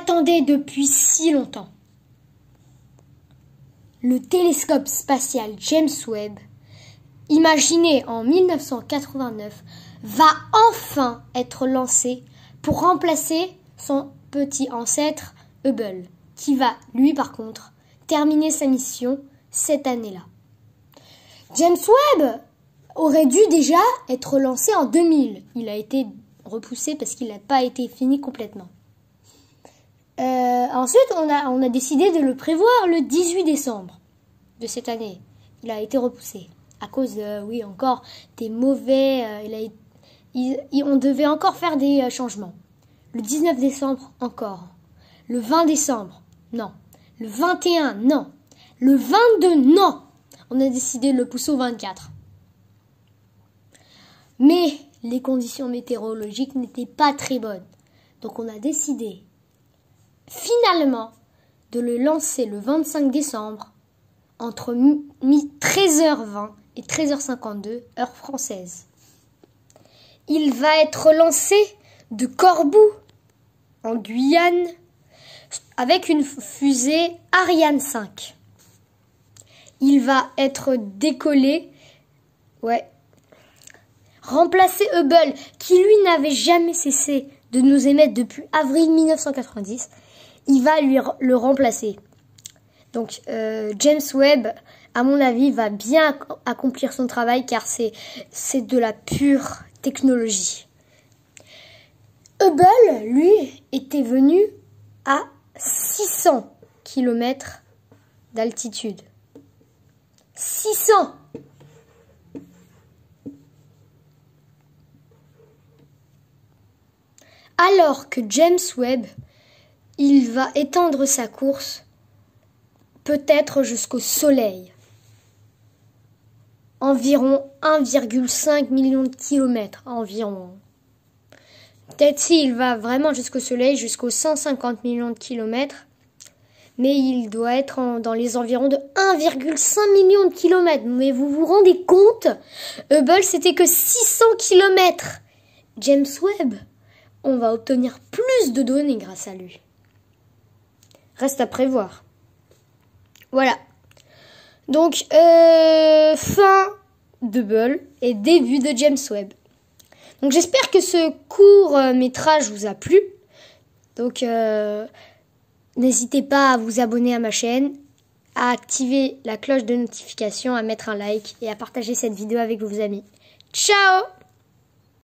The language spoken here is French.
attendait depuis si longtemps. Le télescope spatial James Webb, imaginé en 1989, va enfin être lancé pour remplacer son petit ancêtre Hubble, qui va, lui par contre, terminer sa mission cette année-là. James Webb aurait dû déjà être lancé en 2000. Il a été repoussé parce qu'il n'a pas été fini complètement. Ensuite, on a décidé de le prévoir le 18 décembre de cette année. Il a été repoussé à cause, oui, encore des mauvais... on devait encore faire des changements. Le 19 décembre, encore. Le 20 décembre, non. Le 21, non. Le 22, non. On a décidé de le pousser au 24. Mais les conditions météorologiques n'étaient pas très bonnes. Donc on a décidé finalement de le lancer le 25 décembre entre 13h20 et 13h52 heure française. Il va être lancé de Cordoue en Guyane avec une fusée Ariane 5. Il va être décollé, remplacer Hubble, qui lui n'avait jamais cessé de nous émettre depuis avril 1990. Il va le remplacer. Donc James Webb, à mon avis, va bien accomplir son travail car c'est de la pure technologie. Hubble, lui, était venu à 600 km d'altitude. 600! Alors que James Webb, il va étendre sa course peut-être jusqu'au Soleil. Environ 1,5 million de kilomètres environ. Peut-être s'il va vraiment jusqu'au Soleil, jusqu'aux 150 millions de kilomètres. Mais il doit être dans les environs de 1,5 million de kilomètres. Mais vous vous rendez compte? Hubble, c'était que 600 kilomètres. James Webb, on va obtenir plus de données grâce à lui. Reste à prévoir. Voilà. Donc, fin d'Hubble et début de James Webb. Donc, j'espère que ce court métrage vous a plu. Donc, n'hésitez pas à vous abonner à ma chaîne, à activer la cloche de notification, à mettre un like et à partager cette vidéo avec vos amis. Ciao!